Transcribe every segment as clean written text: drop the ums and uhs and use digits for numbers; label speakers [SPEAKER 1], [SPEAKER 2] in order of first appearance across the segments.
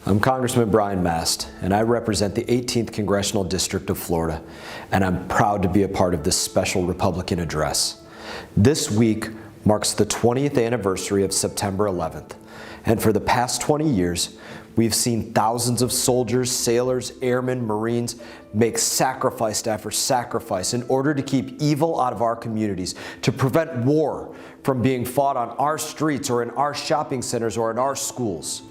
[SPEAKER 1] I'm Congressman Brian Mast, and I represent the 18th Congressional District of Florida, and I'm proud to be a part of this special Republican address. This week marks the 20th anniversary of September 11th, and for the past 20 years, we've seen thousands of soldiers, sailors, airmen, Marines make sacrifice after sacrifice in order to keep evil out of our communities, to prevent war from being fought on our streets or in our shopping centers or in our schools.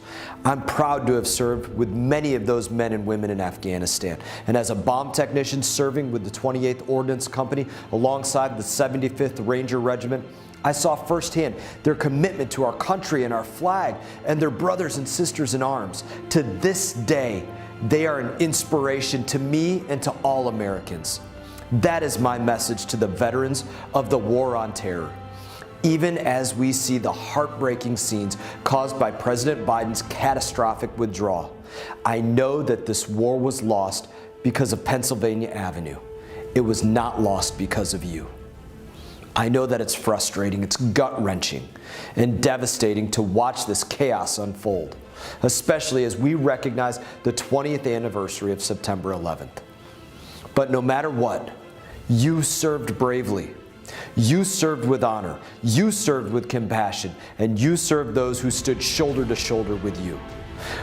[SPEAKER 1] I'm proud to have served with many of those men and women in Afghanistan. And as a bomb technician serving with the 28th Ordnance Company alongside the 75th Ranger Regiment, I saw firsthand their commitment to our country and our flag and their brothers and sisters in arms. To this day, they are an inspiration to me and to all Americans. That is my message to the veterans of the War on Terror. Even as we see the heartbreaking scenes caused by President Biden's catastrophic withdrawal, I know that this war was lost because of Pennsylvania Avenue. It was not lost because of you. I know that it's frustrating, it's gut-wrenching, and devastating to watch this chaos unfold, especially as we recognize the 20th anniversary of September 11th. But no matter what, you served bravely. You served with honor, you served with compassion, and you served those who stood shoulder to shoulder with you.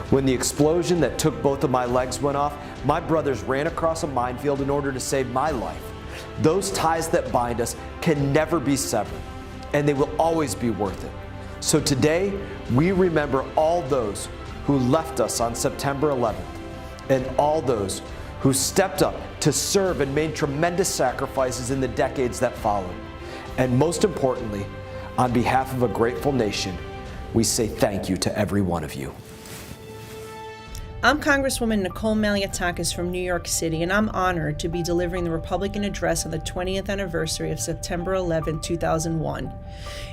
[SPEAKER 1] When the explosion that took both of my legs went off, my brothers ran across a minefield in order to save my life. Those ties that bind us can never be severed, and they will always be worth it. So today, we remember all those who left us on September 11th, and all those who stepped up to serve and made tremendous sacrifices in the decades that followed. And most importantly, on behalf of a grateful nation, we say thank you to every one of you.
[SPEAKER 2] I'm Congresswoman Nicole Malliotakis from New York City, and I'm honored to be delivering the Republican address on the 20th anniversary of September 11, 2001.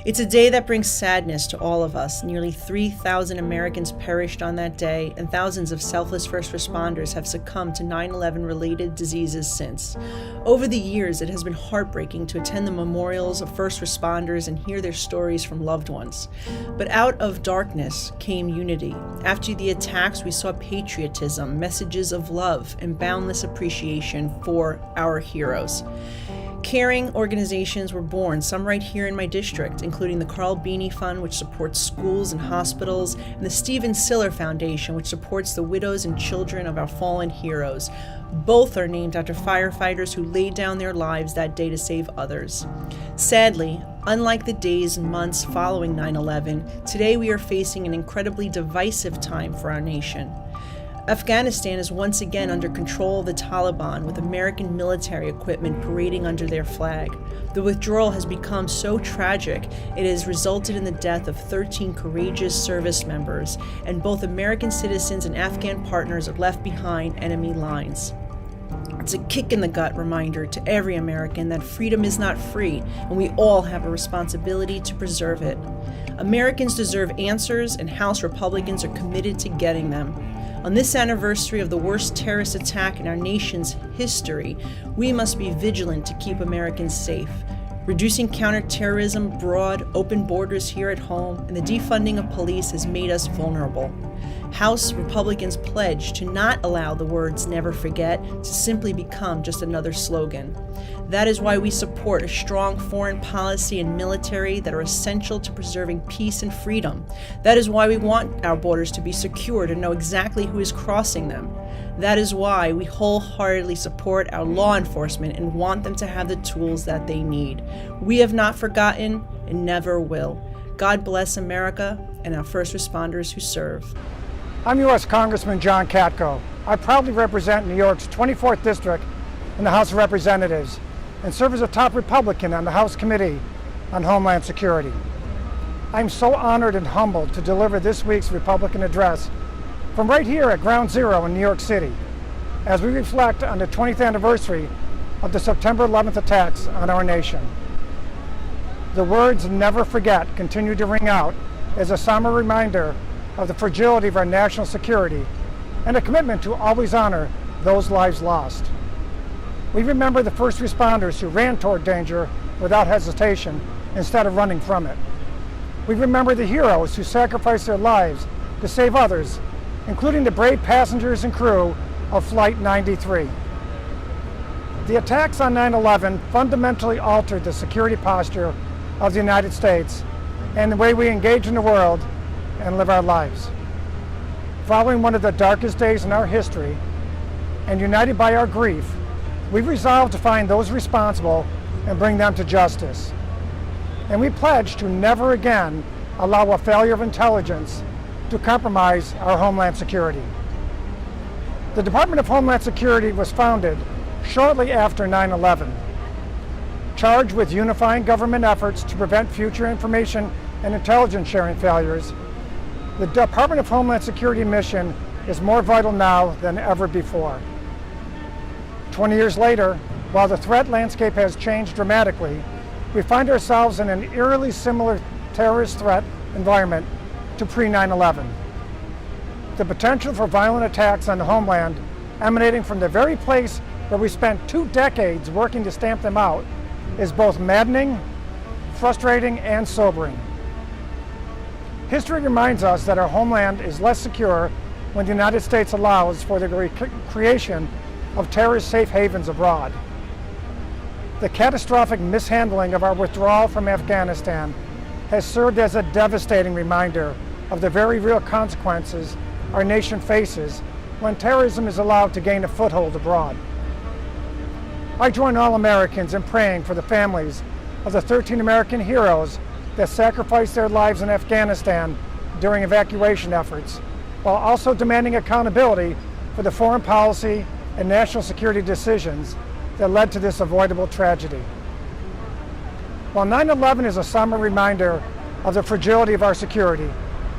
[SPEAKER 2] It's a day that brings sadness to all of us. Nearly 3,000 Americans perished on that day, and thousands of selfless first responders have succumbed to 9/11-related diseases since. Over the years, it has been heartbreaking to attend the memorials of first responders and hear their stories from loved ones. But out of darkness came unity. After the attacks, we saw patriotism, messages of love, and boundless appreciation for our heroes. Caring organizations were born, some right here in my district, including the Carl Beanie Fund, which supports schools and hospitals, and the Stephen Siller Foundation, which supports the widows and children of our fallen heroes. Both are named after firefighters who laid down their lives that day to save others. Sadly, unlike the days and months following 9/11, today we are facing an incredibly divisive time for our nation. Afghanistan is once again under control of the Taliban, with American military equipment parading under their flag. The withdrawal has become so tragic, it has resulted in the death of 13 courageous service members, and both American citizens and Afghan partners are left behind enemy lines. It's a kick in the gut reminder to every American that freedom is not free, and we all have a responsibility to preserve it. Americans deserve answers, and House Republicans are committed to getting them. On this anniversary of the worst terrorist attack in our nation's history, we must be vigilant to keep Americans safe. Reducing counterterrorism, broad, open borders here at home, and the defunding of police has made us vulnerable. House Republicans pledge to not allow the words "never forget" to simply become just another slogan. That is why we support a strong foreign policy and military that are essential to preserving peace and freedom. That is why we want our borders to be secure, to know exactly who is crossing them. That is why we wholeheartedly support our law enforcement and want them to have the tools that they need. We have not forgotten and never will. God bless America and our first responders who serve.
[SPEAKER 3] I'm U.S. Congressman John Katko. I proudly represent New York's 24th District in the House of Representatives and serve as a top Republican on the House Committee on Homeland Security. I'm so honored and humbled to deliver this week's Republican address from right here at Ground Zero in New York City, as we reflect on the 20th anniversary of the September 11th attacks on our nation. The words "never forget" continue to ring out as a somber reminder of the fragility of our national security and a commitment to always honor those lives lost. We remember the first responders who ran toward danger without hesitation instead of running from it. We remember the heroes who sacrificed their lives to save others including the brave passengers and crew of Flight 93. The attacks on 9/11 fundamentally altered the security posture of the United States and the way we engage in the world and live our lives. Following one of the darkest days in our history, and united by our grief, we resolved to find those responsible and bring them to justice. And we pledge to never again allow a failure of intelligence to compromise our homeland security. The Department of Homeland Security was founded shortly after 9/11, charged with unifying government efforts to prevent future information and intelligence sharing failures. The Department of Homeland Security mission is more vital now than ever before. 20 years later, while the threat landscape has changed dramatically, we find ourselves in an eerily similar terrorist threat environment to pre-9/11. The potential for violent attacks on the homeland emanating from the very place where we spent 2 decades working to stamp them out is both maddening, frustrating, and sobering. History reminds us that our homeland is less secure when the United States allows for the creation of terrorist safe havens abroad. The catastrophic mishandling of our withdrawal from Afghanistan has served as a devastating reminder of the very real consequences our nation faces when terrorism is allowed to gain a foothold abroad. I join all Americans in praying for the families of the 13 American heroes that sacrificed their lives in Afghanistan during evacuation efforts, while also demanding accountability for the foreign policy and national security decisions that led to this avoidable tragedy. While 9/11 is a somber reminder of the fragility of our security,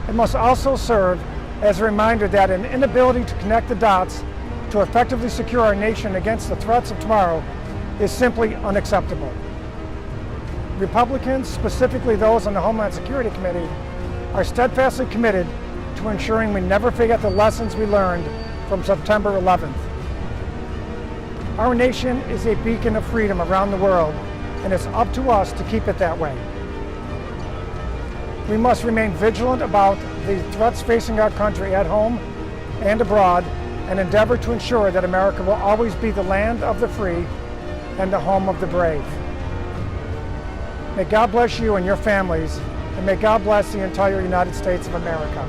[SPEAKER 3] it must also serve as a reminder that an inability to connect the dots to effectively secure our nation against the threats of tomorrow is simply unacceptable. Republicans, specifically those on the Homeland Security Committee, are steadfastly committed to ensuring we never forget the lessons we learned from September 11th. Our nation is a beacon of freedom around the world, and it's up to us to keep it that way. We must remain vigilant about the threats facing our country at home and abroad, and endeavor to ensure that America will always be the land of the free and the home of the brave. May God bless you and your families, and may God bless the entire United States of America.